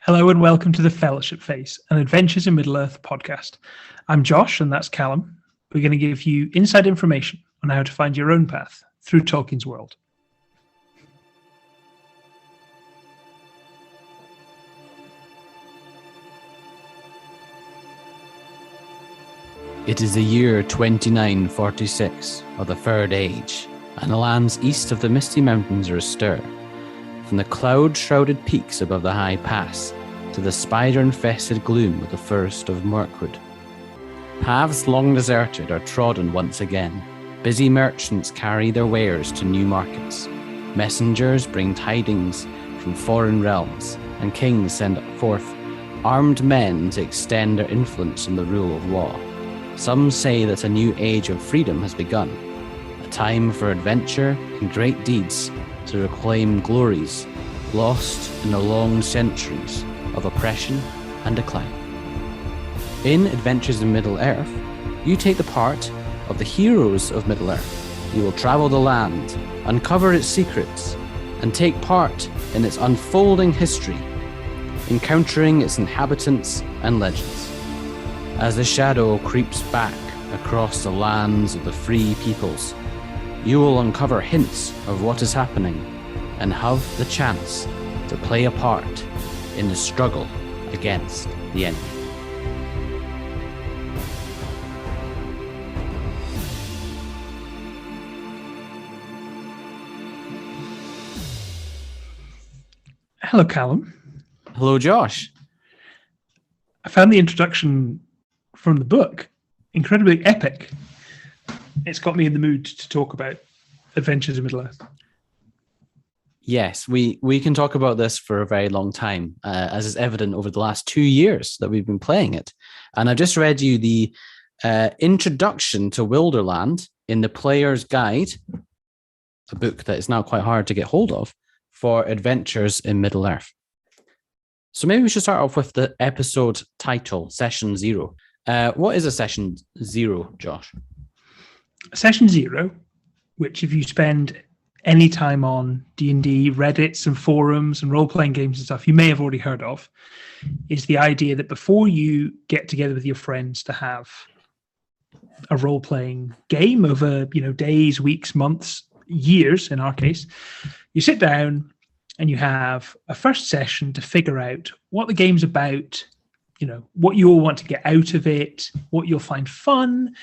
Hello and welcome to the Fellowship Phase, an Adventures in Middle-earth podcast. I'm Josh and that's Callum. We're going to give you inside information on how to find your own path through Tolkien's world. It is the year 2946 of the Third Age, and the lands east of the Misty Mountains are astir. From the cloud-shrouded peaks above the high pass to the spider-infested gloom of the First of Mirkwood. Paths long deserted are trodden once again. Busy merchants carry their wares to new markets. Messengers bring tidings from foreign realms, and kings send forth armed men to extend their influence in the rule of law. Some say that a new age of freedom has begun, a time for adventure and great deeds to reclaim glories lost in the long centuries of oppression and decline. In Adventures in Middle-earth, you take the part of the heroes of Middle-earth. You will travel the land, uncover its secrets, and take part in its unfolding history, encountering its inhabitants and legends. As the shadow creeps back across the lands of the free peoples, you will uncover hints of what is happening and have the chance to play a part in the struggle against the enemy. Hello, Callum. Hello, Josh. I found the introduction from the book incredibly epic. It's got me in the mood to talk about Adventures in Middle-earth. Yes, we can talk about this for a very long time, as is evident over the last 2 years that we've been playing it. And I've just read you the introduction to Wilderland in the Player's Guide, a book that is now quite hard to get hold of, for Adventures in Middle-earth. So maybe we should start off with the episode title, Session 0. What is a Session 0, Josh? Session 0, which if you spend any time on D&D Reddits and forums and role-playing games and stuff, you may have already heard of, is the idea that before you get together with your friends to have a role-playing game over, days, weeks, months, years, in our case, you sit down and you have a first session to figure out what the game's about, what you all want to get out of it, what you'll find fun,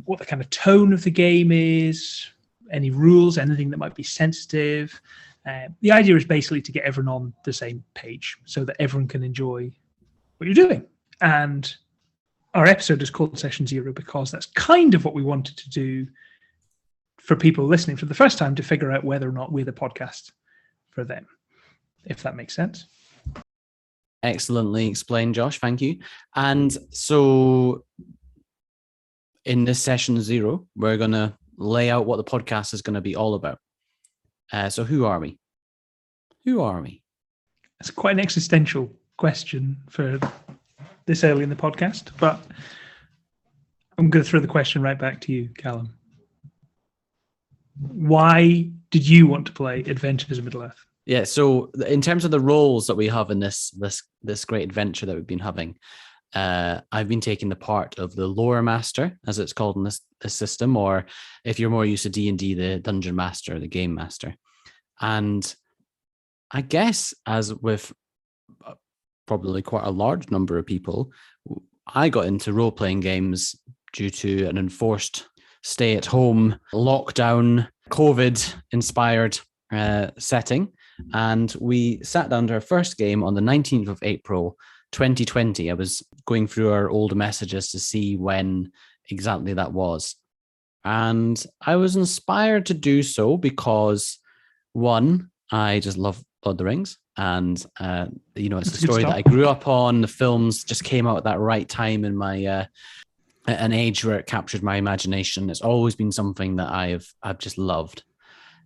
what the kind of tone of the game is, any rules, anything that might be sensitive. The idea is basically to get everyone on the same page so that everyone can enjoy what you're doing. And our episode is called Session 0 because that's kind of what we wanted to do for people listening for the first time, to figure out whether or not we're the podcast for them, if that makes sense. Excellently explained, Josh. Thank you. And so in this Session 0, we're going to lay out what the podcast is going to be all about. So who are we? Who are we? It's quite an existential question for this early in the podcast, but I'm going to throw the question right back to you, Callum. Why did you want to play Adventures in Middle-earth? Yeah, so in terms of the roles that we have in this great adventure that we've been having, I've been taking the part of the lore master, as it's called in this system, or if you're more used to D&D, the dungeon master, the game master. And I guess, as with probably quite a large number of people, I got into role-playing games due to an enforced stay-at-home, lockdown, COVID-inspired setting. And we sat down to our first game on the 19th of April, 2020. I was going through our old messages to see when exactly that was. And I was inspired to do so because, one, I just love Lord of the Rings. And, it's a story that I grew up on. The films just came out at that right time in my an age where it captured my imagination. It's always been something that I've just loved.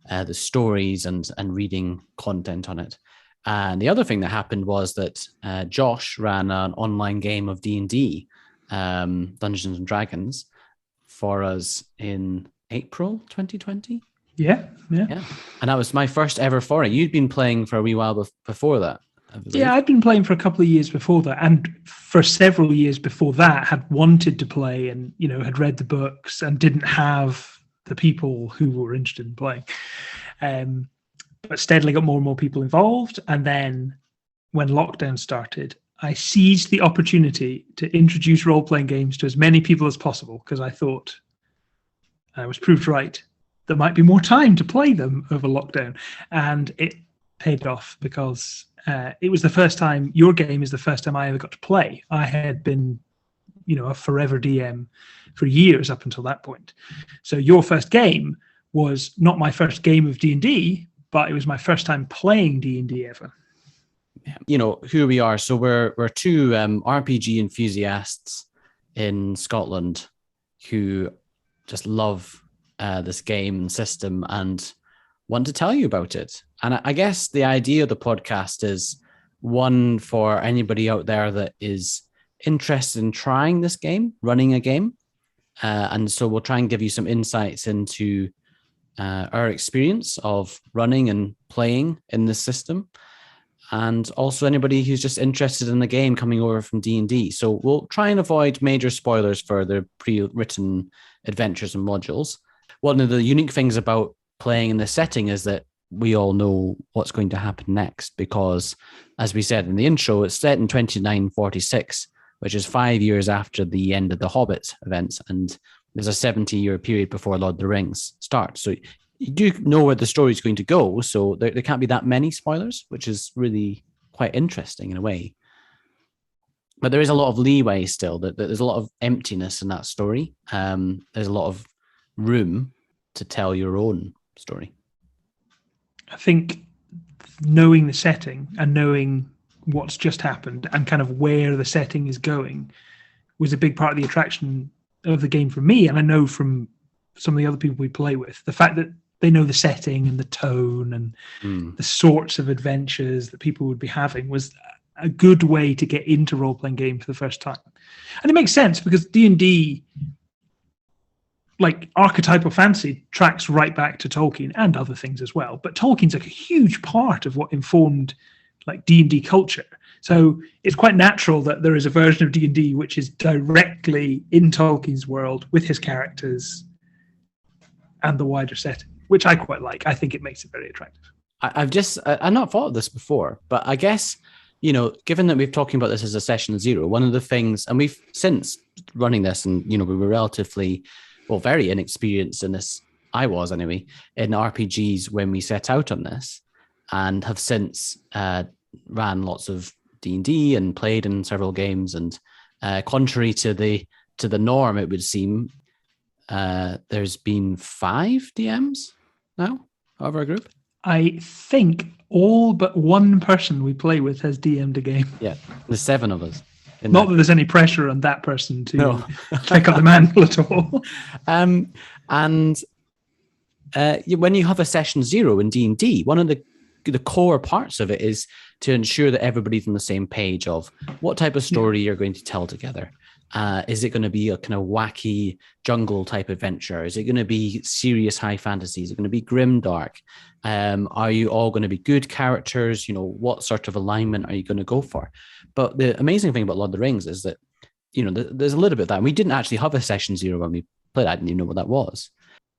The stories and reading content on it. And the other thing that happened was that Josh ran an online game of D&D, Dungeons and Dragons, for us in April 2020. Yeah. And that was my first ever foray. You'd been playing for a wee while before that. I believe. Yeah, I'd been playing for a couple of years before that, and for several years before that had wanted to play and, had read the books and didn't have the people who were interested in playing. But steadily got more and more people involved. And then when lockdown started, I seized the opportunity to introduce role-playing games to as many people as possible, because I thought I was proved right. There might be more time to play them over lockdown. And it paid off, because it was the first time, your game is the first time I ever got to play. I had been, a forever DM for years up until that point. So your first game was not my first game of D&D, but it was my first time playing D&D ever. Who we are. So we're two RPG enthusiasts in Scotland who just love this game and system and want to tell you about it. And I guess the idea of the podcast is one for anybody out there that is interested in trying this game, running a game. And so we'll try and give you some insights into our experience of running and playing in this system. And also anybody who's just interested in the game coming over from D&D. So we'll try and avoid major spoilers for the pre-written adventures and modules. One of the unique things about playing in this setting is that we all know what's going to happen next, because, as we said in the intro, it's set in 2946, which is 5 years after the end of the Hobbit events, and there's a 70-year period before Lord of the Rings starts. So you do know where the story is going to go, so there can't be that many spoilers, which is really quite interesting in a way. But there is a lot of leeway still. There's a lot of emptiness in that story. There's a lot of room to tell your own story. I think knowing the setting and knowing what's just happened and kind of where the setting is going was a big part of the attraction of the game for me. And I know from some of the other people we play with, the fact that they know the setting and the tone and the sorts of adventures that people would be having was a good way to get into role-playing game for the first time. And it makes sense, because D&D, like archetypal fantasy, tracks right back to Tolkien and other things as well. But Tolkien's like a huge part of what informed like D&D culture. So it's quite natural that there is a version of D&D which is directly in Tolkien's world with his characters and the wider setting, which I quite like. I think it makes it very attractive. I've not thought of this before, but I guess, given that we're talking about this as a session 0, one of the things, and we've since running this, and, we were relatively, very inexperienced in this. I was anyway, in RPGs when we set out on this, and have since ran lots of D&D and played in several games. And contrary to the norm, it would seem, there's been 5 DMs now of our group. I think all but one person we play with has DM'd a game. Yeah, there's 7 of us. Not that there's any pressure on that person to pick up the mantle at all. And when you have a session 0 in D&D, one of the core parts of it is to ensure that everybody's on the same page of what type of story you're going to tell together. Is it going to be a kind of wacky jungle type adventure? Is it going to be serious high fantasy? Is it going to be grim dark? Are you all going to be good characters? What sort of alignment are you going to go for? But the amazing thing about Lord of the Rings is that, there's a little bit of that. And we didn't actually have a session 0 when we played. I didn't even know what that was.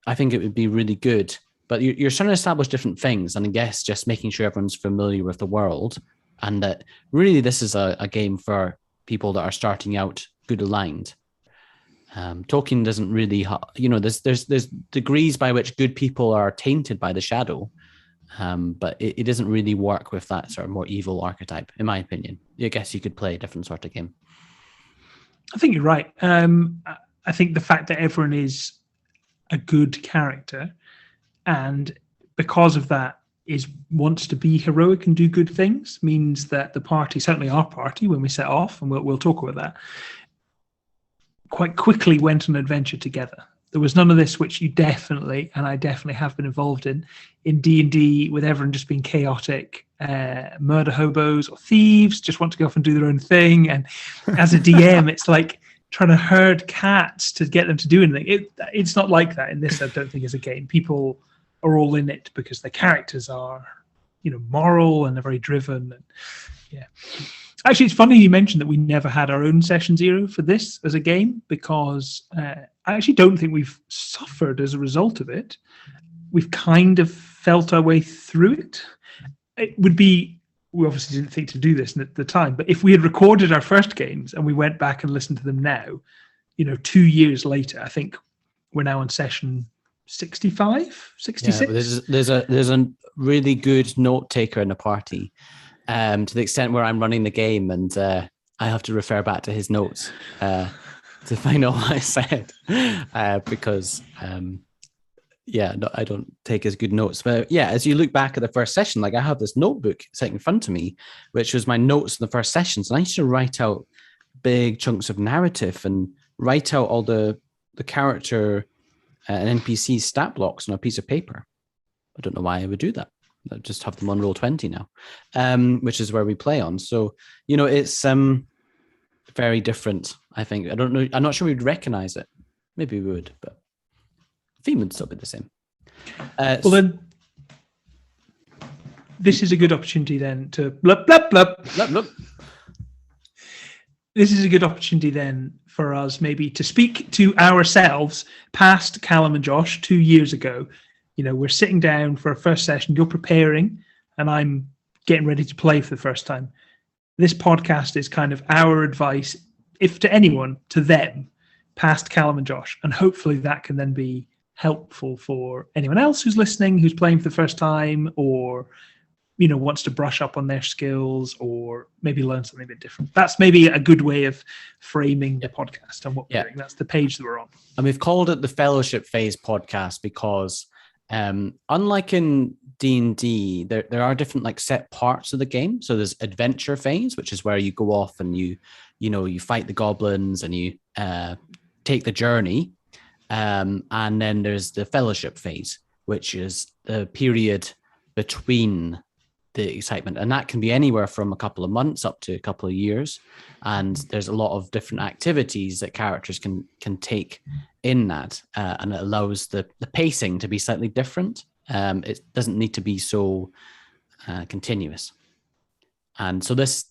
I think it would be really good. But you're trying to establish different things, and I guess just making sure everyone's familiar with the world, and that really this is a game for people that are starting out good aligned. Tolkien doesn't really, there's degrees by which good people are tainted by the shadow, but it doesn't really work with that sort of more evil archetype, in my opinion. I guess you could play a different sort of game. I think you're right. I think the fact that everyone is a good character, and because of that wants to be heroic and do good things, means that the party, certainly our party, when we set off, and we'll talk about that, quite quickly went on an adventure together. There was none of this, which you definitely, and I definitely have been involved in D&D, with everyone just being chaotic, murder hobos or thieves, just want to go off and do their own thing. And as a DM, it's like trying to herd cats to get them to do anything. It's not like that in this, I don't think, as a game. People are all in it because their characters are, moral and they're very driven. Yeah. Actually, it's funny you mentioned that we never had our own Session Zero for this as a game, because I actually don't think we've suffered as a result of it. We've kind of felt our way through it. It would be, we obviously didn't think to do this at the time, but if we had recorded our first games and we went back and listened to them now, 2 years later, I think we're now on session 65, 66. Yeah, there's a really good note taker in the party, to the extent where I'm running the game and I have to refer back to his notes to find out what I said, because I don't take as good notes. But yeah, as you look back at the first session, like I have this notebook sitting in front of me, which was my notes in the first sessions, and I used to write out big chunks of narrative and write out all the character and NPC stat blocks on a piece of paper. I don't know why I would do that. I just have them on Roll20 now, which is where we play on. So, it's very different, I think. I don't know. I'm not sure we'd recognize it. Maybe we would, but the theme would still be the same. Then this is a good opportunity then to blup, blup, blup. Blup, blup. This is a good opportunity then for us maybe to speak to ourselves past Callum and Josh 2 years ago. We're sitting down for a first session, you're preparing, and I'm getting ready to play for the first time. This podcast is kind of our advice, if to anyone, to them, past Callum and Josh. And hopefully that can then be helpful for anyone else who's listening, who's playing for the first time, or wants to brush up on their skills, or maybe learn something a bit different. That's maybe a good way of framing the podcast and what we're doing. That's the page that we're on. And we've called it the Fellowship Phase podcast because unlike in D&D, there are different set parts of the game. So there's adventure phase, which is where you go off and you fight the goblins and you take the journey. And then there's the fellowship phase, which is the period between the excitement, and that can be anywhere from a couple of months up to a couple of years. And there's a lot of different activities that characters can take in that, and it allows the pacing to be slightly different. It doesn't need to be so continuous. And so this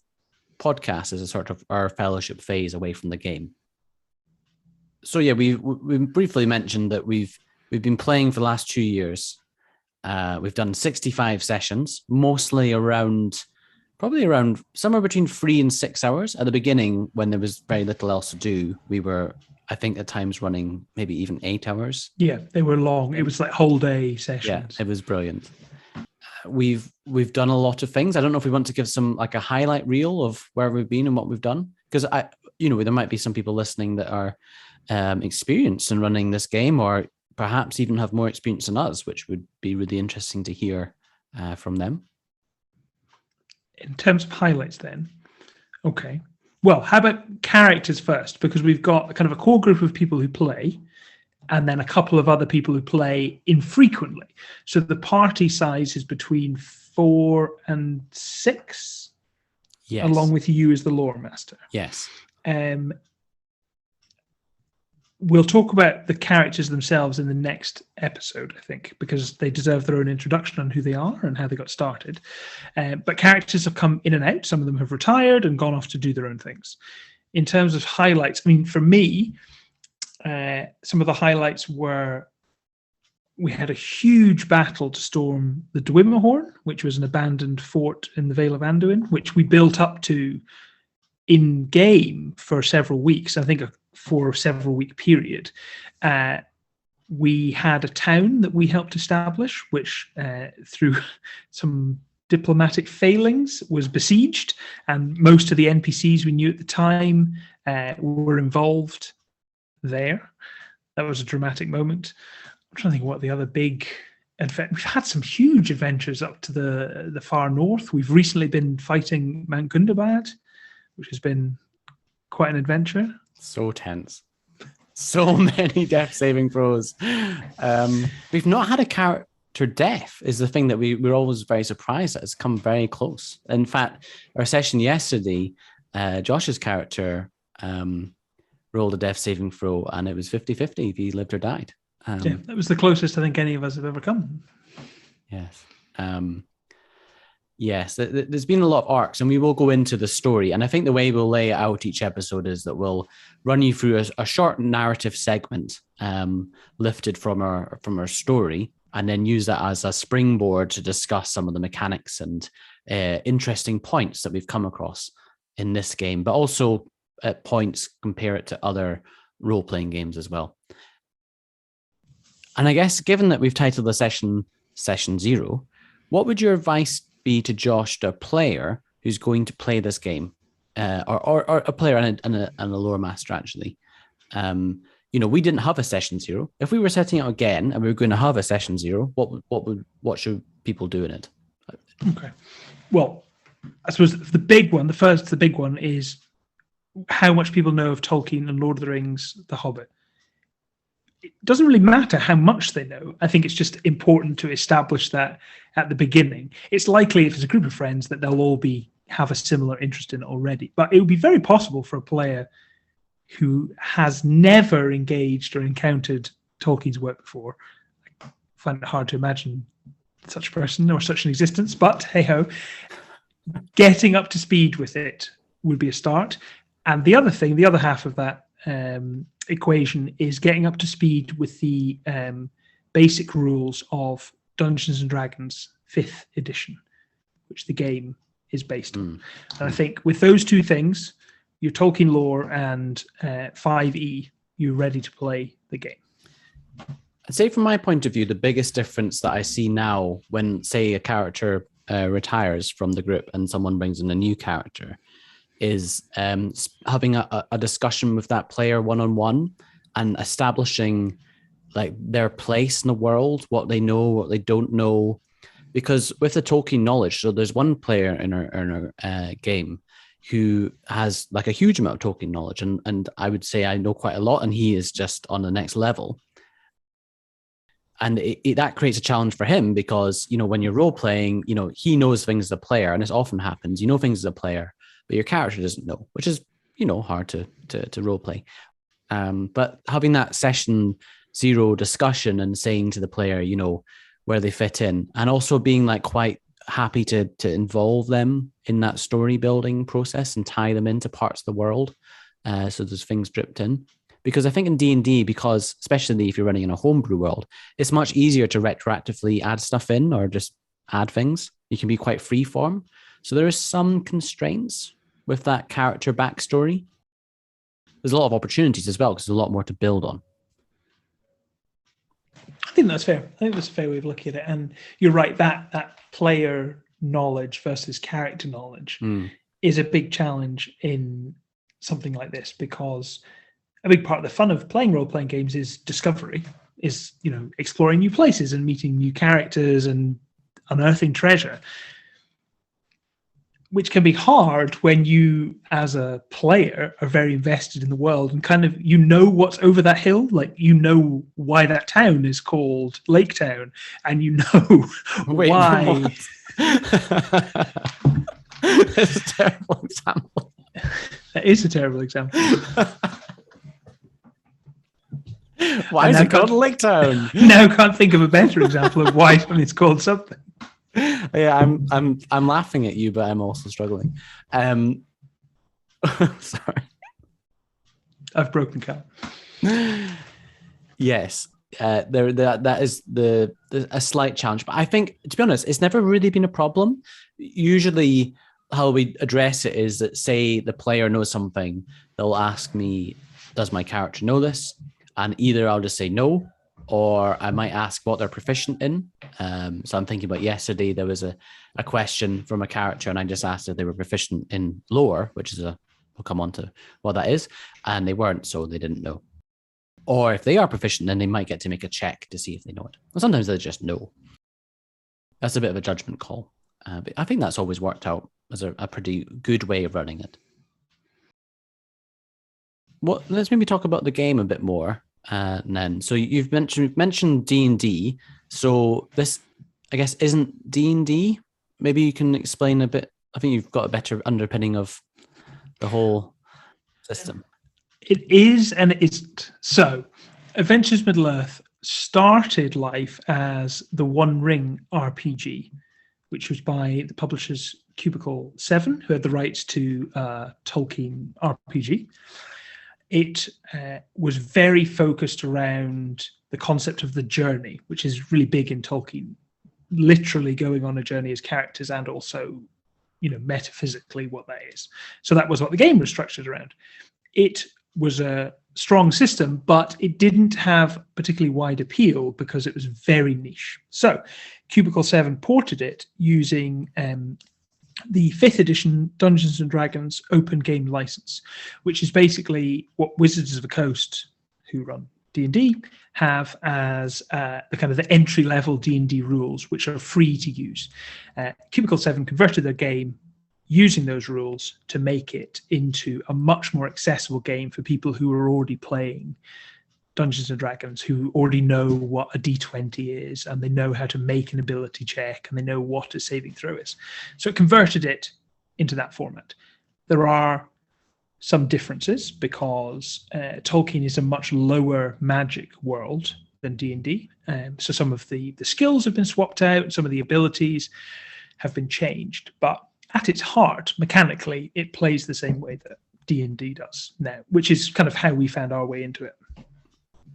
podcast is a sort of our fellowship phase away from the game. So yeah, we briefly mentioned that we've been playing for the last 2 years. We've done 65 sessions, mostly probably around somewhere between 3 and 6 hours. At the beginning, when there was very little else to do, we were, I think, at times running maybe even 8 hours. Yeah, they were long. It was like whole day sessions. Yeah, it was brilliant. We've done a lot of things. I don't know if we want to give some a highlight reel of where we've been and what we've done, because there might be some people listening that are experienced in running this game, or perhaps even have more experience than us, which would be really interesting to hear from them. In terms of highlights then, okay. Well, how about characters first? Because we've got kind of a core group of people who play, and then a couple of other people who play infrequently. So the party size is between 4 and 6, yes, along with you as the lore master. Yes. We'll talk about the characters themselves in the next episode, I think, because they deserve their own introduction on who they are and how they got started. But characters have come in and out. Some of them have retired and gone off to do their own things. In terms of highlights, I mean, for me, some of the highlights were we had a huge battle to storm the Dwimmerhorn, which was an abandoned fort in the Vale of Anduin, which we built up to in-game for several weeks. I think for a several-week period. We had a town that we helped establish, which through some diplomatic failings was besieged, and most of the NPCs we knew at the time were involved there. That was a dramatic moment. I'm trying to think what the other big adventure. We've had some huge adventures up to the far north. We've recently been fighting Mount Gundabad, which has been quite an adventure. So tense. So many death saving throws. We've not had a character death is the thing that we're always very surprised at. It's come very close. In fact, our session yesterday, Josh's character rolled a death saving throw, and it was 50-50 if he lived or died. That was the closest I think any of us have ever come. Yes. Yes, there's been a lot of arcs, and we will go into the story. And I think the way we'll lay out each episode is that we'll run you through a short narrative segment lifted from our story, and then use that as a springboard to discuss some of the mechanics and interesting points that we've come across in this game, but also at points compare it to other role-playing games as well. And I guess given that we've titled the session 0, what would your advice be to Josh, the player who's going to play this game, or a player and a lore master actually? We didn't have a session 0. If we were setting out again and we were going to have a session 0, what should people do in it? Okay. Well, I suppose the big one is how much people know of Tolkien and Lord of the Rings, The Hobbit. It doesn't really matter how much they know. I think it's just important to establish that at the beginning. It's likely if it's a group of friends that they'll all have a similar interest in it already. But it would be very possible for a player who has never engaged or encountered Tolkien's work before. I find it hard to imagine such a person or such an existence, but hey-ho, getting up to speed with it would be a start. And the other half of that equation is getting up to speed with the basic rules of Dungeons and Dragons 5th edition, which the game is based on. And I think with those two things, your Tolkien lore and 5e, you're ready to play the game. I'd say from my point of view, the biggest difference that I see now when, say, a character retires from the group and someone brings in a new character is having a discussion with that player one-on-one and establishing like their place in the world, what they know, what they don't know. Because with the Tolkien knowledge, so there's one player in our game who has like a huge amount of Tolkien knowledge, and I would say I know quite a lot, and he is just on the next level. And that creates a challenge for him because, when you're role playing, he knows things as a player, and this often happens. You know things as a player, but your character doesn't know, which is, hard to role play. But having that session 0 discussion and saying to the player, where they fit in, and also being like quite happy to involve them in that story building process and tie them into parts of the world. So there's things dripped in. Because I think in D&D, because especially if you're running in a homebrew world, it's much easier to retroactively add stuff in or just add things. You can be quite freeform. So there is some constraints with that character backstory. There's a lot of opportunities as well because there's a lot more to build on. I think that's fair. I think that's a fair way of looking at it. And you're right, that player knowledge versus character knowledge is a big challenge in something like this, because a big part of the fun of playing role-playing games is discovery, is, exploring new places and meeting new characters and unearthing treasure, which can be hard when you, as a player, are very invested in the world and kind of, what's over that hill, like, why that town is called Lake Town, and why. That's a terrible example. That is a terrible example. Why is it called Lake Town? Now I can't think of a better example of why something's called something. Yeah, I'm laughing at you, but I'm also struggling. Sorry, I've broken count. Yes, that is a slight challenge, but I think, to be honest, it's never really been a problem. Usually, how we address it is that, say, the player knows something, they'll ask me, "Does my character know this?" And either I'll just say no, or I might ask what they're proficient in. So I'm thinking about yesterday, there was a question from a character, and I just asked if they were proficient in lore, which is we'll come on to what that is, and they weren't, so they didn't know. Or if they are proficient, then they might get to make a check to see if they know it. Well, sometimes they just know. That's a bit of a judgment call. But I think that's always worked out as a pretty good way of running it. Let's maybe talk about the game a bit more. Then, so you've mentioned D&D. So this, I guess, isn't D&D. Maybe you can explain a bit. I think you've got a better underpinning of the whole system. It is and it isn't. So, Adventures Middle-earth started life as the One Ring RPG, which was by the publishers Cubicle 7, who had the rights to Tolkien RPG. It was very focused around the concept of the journey, which is really big in Tolkien, literally going on a journey as characters and also, metaphysically what that is. So that was what the game was structured around. It was a strong system, but it didn't have particularly wide appeal because it was very niche. So Cubicle 7 ported it using the 5th edition Dungeons and Dragons open game license, which is basically what Wizards of the Coast, who run D&D, have as the kind of the entry level D&D rules, which are free to use. Cubicle 7 converted their game using those rules to make it into a much more accessible game for people who are already playing Dungeons and Dragons, who already know what a D20 is, and they know how to make an ability check, and they know what a saving throw is. So it converted it into that format. There are some differences because Tolkien is a much lower magic world than D&D. So some of the skills have been swapped out, some of the abilities have been changed, but at its heart, mechanically, it plays the same way that D&D does now, which is kind of how we found our way into it.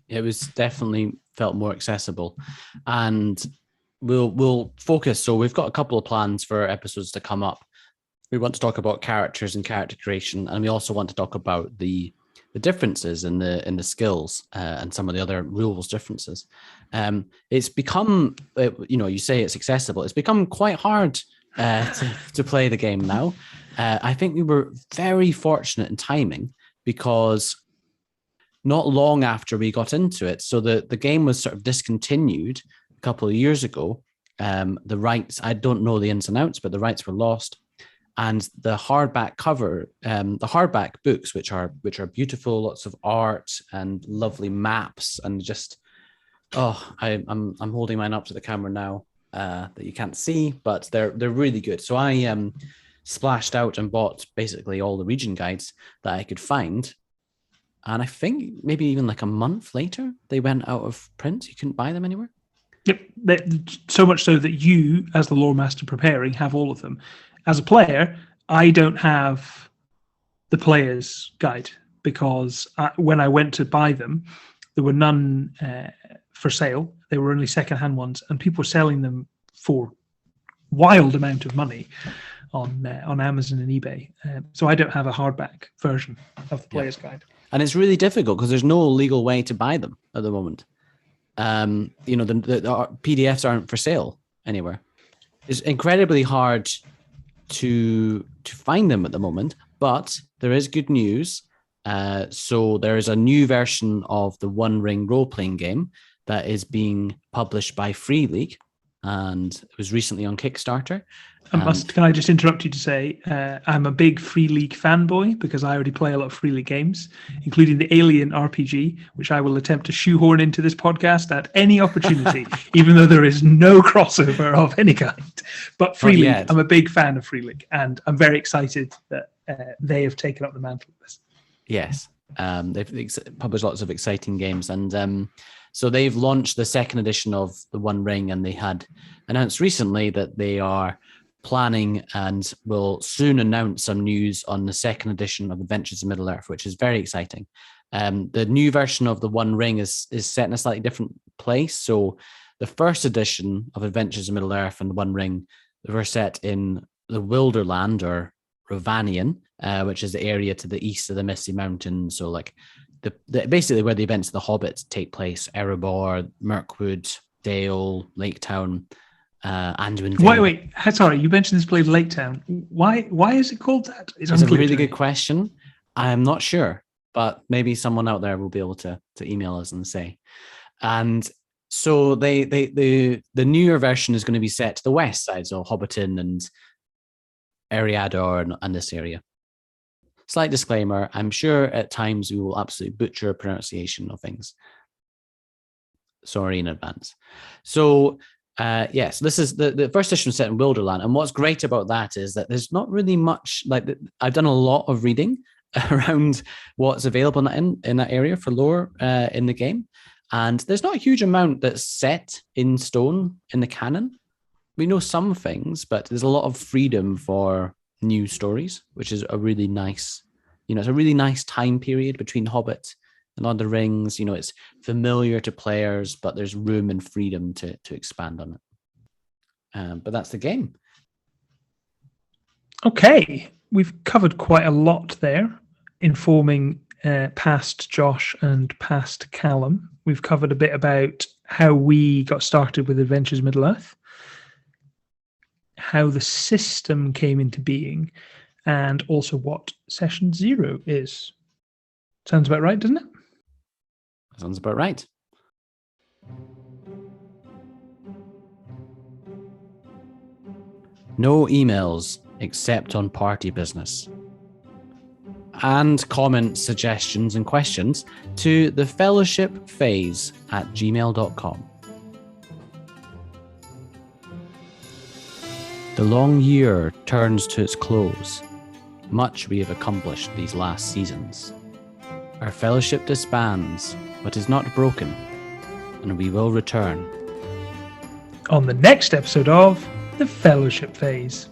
It was definitely felt more accessible, and we'll focus. So we've got a couple of plans for episodes to come up. We want to talk about characters and character creation, and we also want to talk about the differences in the skills and some of the other rules differences. It's become, you say it's accessible. It's become quite hard to play the game now. I think we were very fortunate in timing because not long after we got into it, so the game was sort of discontinued a couple of years ago. The rights, I don't know the ins and outs, but the rights were lost. And the hardback cover, the hardback books, which are beautiful, lots of art and lovely maps, and just I'm holding mine up to the camera now that you can't see, but they're really good. So I splashed out and bought basically all the region guides that I could find. And I think maybe even like a month later, they went out of print. You couldn't buy them anywhere. Yep. So much so that you, as the lore master preparing, have all of them. As a player, I don't have the player's guide because when I went to buy them, there were none for sale. They were only secondhand ones, and people were selling them for wild amount of money on Amazon and eBay. So I don't have a hardback version of the player's guide. And it's really difficult because there's no legal way to buy them at the moment. The PDFs aren't for sale anywhere. It's incredibly hard to find them at the moment, but there is good news. So there is a new version of the One Ring role-playing game that is being published by Free League, and it was recently on Kickstarter. Can I just interrupt you to say I'm a big Free League fanboy because I already play a lot of Free League games, including the Alien RPG, which I will attempt to shoehorn into this podcast at any opportunity, even though there is no crossover of any kind. But Free League, I'm a big fan of Free League, and I'm very excited that they have taken up the mantle of this. Yes, they've published lots of exciting games, and so they've launched the second edition of the One Ring, and they had announced recently that they are planning and will soon announce some news on the second edition of Adventures in Middle-earth, which is very exciting. The new version of the One Ring is set in a slightly different place. So the first edition of Adventures in Middle-earth and the One Ring, they were set in the Wilderland, or Rovanian, which is the area to the east of the Misty Mountains. So like basically where the events of the Hobbits take place: Erebor, Mirkwood, Dale, Laketown, Anduin. Wait, sorry, you mentioned this place Laketown. Why is it called that? It's a really good question. I'm not sure, but maybe someone out there will be able to email us and say. And so the newer version is going to be set to the west side, so Hobbiton and Eriador and this area. Slight disclaimer, I'm sure at times we will absolutely butcher pronunciation of things. Sorry in advance. So yes, this is the first edition set in Wilderland, and what's great about that is that there's not really much, I've done a lot of reading around what's available in that area for lore in the game, and there's not a huge amount that's set in stone in the canon, we know some things, but there's a lot of freedom for new stories, which is a really nice, it's a really nice time period between Hobbit and Lord of the Rings. It's familiar to players, but there's room and freedom to expand on it. But that's the game. Okay, we've covered quite a lot there, informing past Josh and past Callum. We've covered a bit about how we got started with Adventures Middle-earth, how the system came into being, and also what Session Zero is. Sounds about right, doesn't it? Sounds about right. No emails except on party business. And comment suggestions and questions to thefellowshipphase@gmail.com. The long year turns to its close. Much we have accomplished these last seasons. Our fellowship disbands, but is not broken, and we will return on the next episode of The Fellowship Phase.